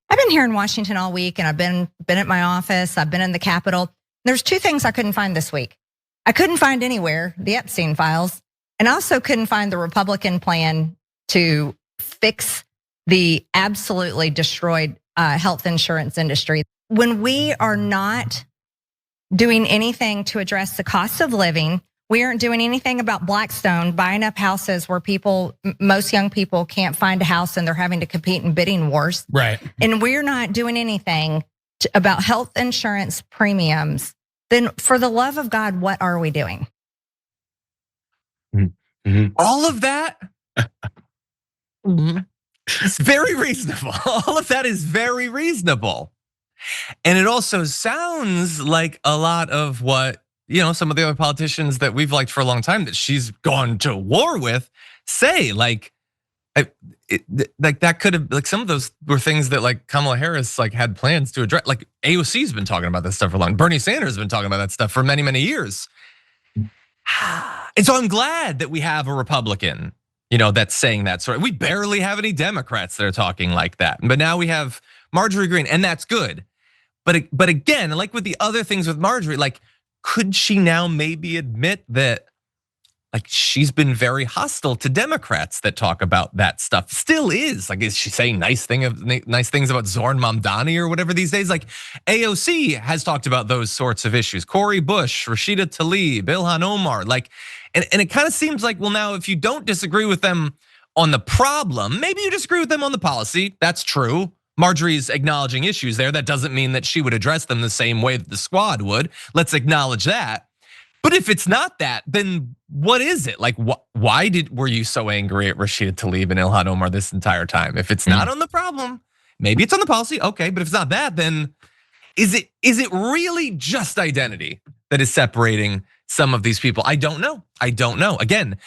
I've been here in Washington all week, and I've been at my office. I've been in the Capitol. There's two things I couldn't find this week. I couldn't find anywhere the Epstein files, and I also couldn't find the Republican plan to fix the absolutely destroyed health insurance industry. When we are not doing anything to address the cost of living, we aren't doing anything about Blackstone buying up houses where most young people can't find a house and they're having to compete in bidding wars. Right. And we're not doing anything about health insurance premiums. Then for the love of God, what are we doing? Mm-hmm. All of that is very reasonable. All of that is very reasonable. And it also sounds like a lot of what, some of the other politicians that we've liked for a long time that she's gone to war with say, like that could have, like some of those were things that like Kamala Harris like had plans to address. Like AOC's been talking about this stuff for long. Bernie Sanders has been talking about that stuff for many, many years. And so I'm glad that we have a Republican, that's saying that sort of. We barely have any Democrats that are talking like that. But now we have Marjorie Greene, and that's good. But again, like with the other things with Marjorie, like, could she now maybe admit that like she's been very hostile to Democrats that talk about that stuff? Still is. Like, is she saying nice things about Zoran Mamdani or whatever these days? Like AOC has talked about those sorts of issues. Cori Bush, Rashida Tlaib, Ilhan Omar, like, and it kind of seems like, well, now if you don't disagree with them on the problem, maybe you disagree with them on the policy. That's true. Marjorie's acknowledging issues there. That doesn't mean that she would address them the same way that the squad would. Let's acknowledge that. But if it's not that, then what is it? Like, why were you so angry at Rashida Tlaib and Ilhan Omar this entire time? If it's not on the problem, maybe it's on the policy, okay. But if it's not that, then is it really just identity that is separating some of these people? I don't know. Again,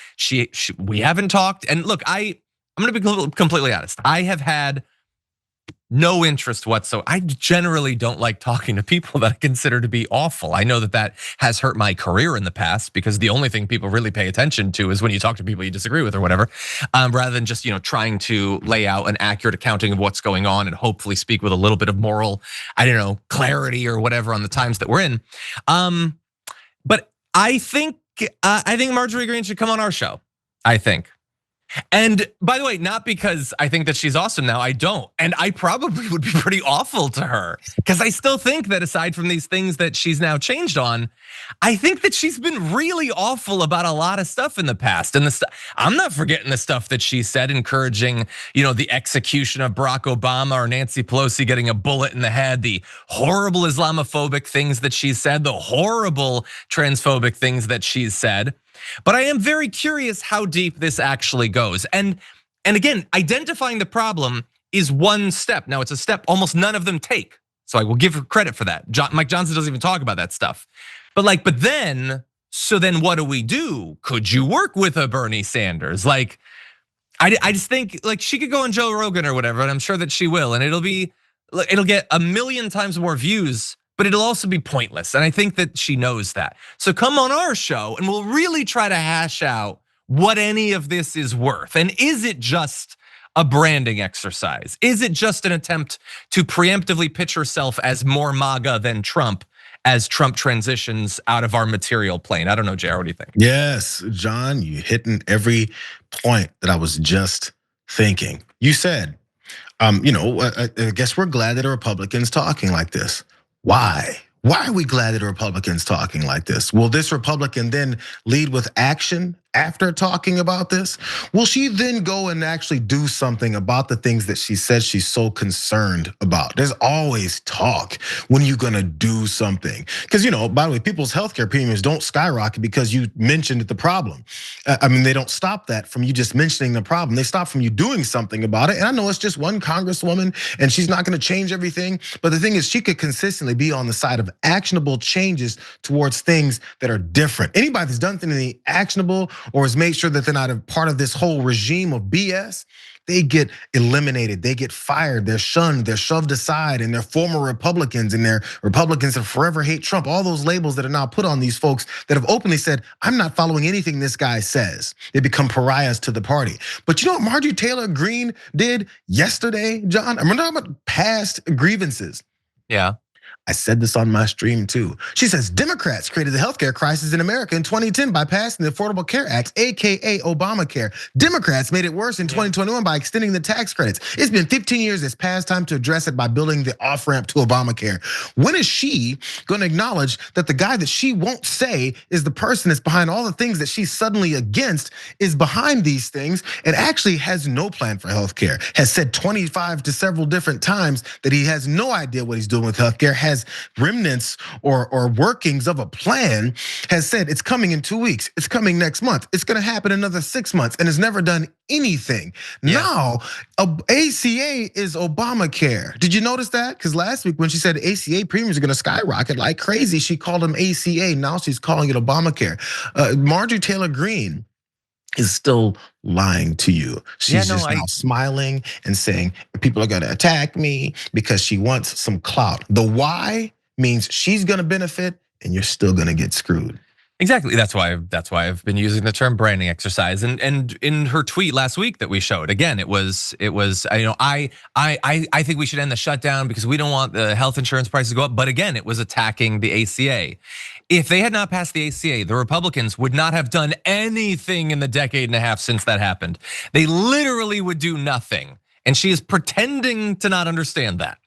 we haven't talked. And look, I'm gonna be completely honest. I have had no interest whatsoever. I generally don't like talking to people that I consider to be awful. I know that has hurt my career in the past because the only thing people really pay attention to is when you talk to people you disagree with or whatever, rather than just trying to lay out an accurate accounting of what's going on and hopefully speak with a little bit of moral, clarity or whatever on the times that we're in. But I think Marjorie Greene should come on our show. I think. And by the way, not because I think that she's awesome now, I don't. And I probably would be pretty awful to her because I still think that aside from these things that she's now changed on, I think that she's been really awful about a lot of stuff in the past. And I'm not forgetting the stuff that she said, encouraging, the execution of Barack Obama or Nancy Pelosi getting a bullet in the head, the horrible Islamophobic things that she said, the horrible transphobic things that she's said. But I am very curious how deep this actually goes. And again, identifying the problem is one step. Now it's a step almost none of them take. So I will give her credit for that. Mike Johnson doesn't even talk about that stuff. But then what do we do? Could you work with a Bernie Sanders? Like, I just think like she could go on Joe Rogan or whatever, and I'm sure that she will. And it'll get a million times more views, but it'll also be pointless. And I think that she knows that. So come on our show and we'll really try to hash out what any of this is worth. And is it just a branding exercise? Is it just an attempt to preemptively pitch herself as more MAGA than Trump as Trump transitions out of our material plane? I don't know, Jayar, what do you think? Yes, John, you hitting every point that I was just thinking. You said, I guess we're glad that a Republican's talking like this. Why? Why are we glad that a Republican's talking like this? Will this Republican then lead with action after talking about this? Will she then go and actually do something about the things that she says she's so concerned about? There's always talk when you're gonna do something. Because by the way, people's healthcare premiums don't skyrocket because you mentioned the problem. I mean, they don't stop that from you just mentioning the problem. They stop from you doing something about it. And I know it's just one congresswoman and she's not gonna change everything. But the thing is, she could consistently be on the side of actionable changes towards things that are different. Anybody that's done anything actionable or has made sure that they're not a part of this whole regime of BS, they get eliminated, they get fired, they're shunned, they're shoved aside, and they're former Republicans, and they're Republicans that forever hate Trump. All those labels that are now put on these folks that have openly said, I'm not following anything this guy says. They become pariahs to the party. But you know what Marjorie Taylor Greene did yesterday, John? I'm talking about past grievances. Yeah. I said this on my stream too. She says Democrats created the healthcare crisis in America in 2010 by passing the Affordable Care Act, AKA Obamacare. Democrats made it worse in 2021 by extending the tax credits. It's been 15 years. It's past time to address it by building the off-ramp to Obamacare. When is she gonna acknowledge that the guy that she won't say is the person that's behind all the things that she's suddenly against is behind these things and actually has no plan for healthcare, has said 25 to several different times that he has no idea what he's doing with healthcare, has remnants or workings of a plan, has said it's coming in 2 weeks, it's coming next month, it's gonna happen another 6 months, and has never done anything. Now, ACA is Obamacare. Did you notice that? Because last week when she said ACA premiums are gonna skyrocket like crazy, she called them ACA, now she's calling it Obamacare. Marjorie Taylor Greene is still lying to you. She's just now smiling and saying people are gonna attack me because she wants some clout. The why means she's gonna benefit and you're still gonna get screwed. Exactly. That's why I've been using the term branding exercise. And in her tweet last week that we showed, again, it was I think we should end the shutdown because we don't want the health insurance prices to go up. But again, it was attacking the ACA. If they had not passed the ACA, the Republicans would not have done anything in the decade and a half since that happened. They literally would do nothing. And she is pretending to not understand that.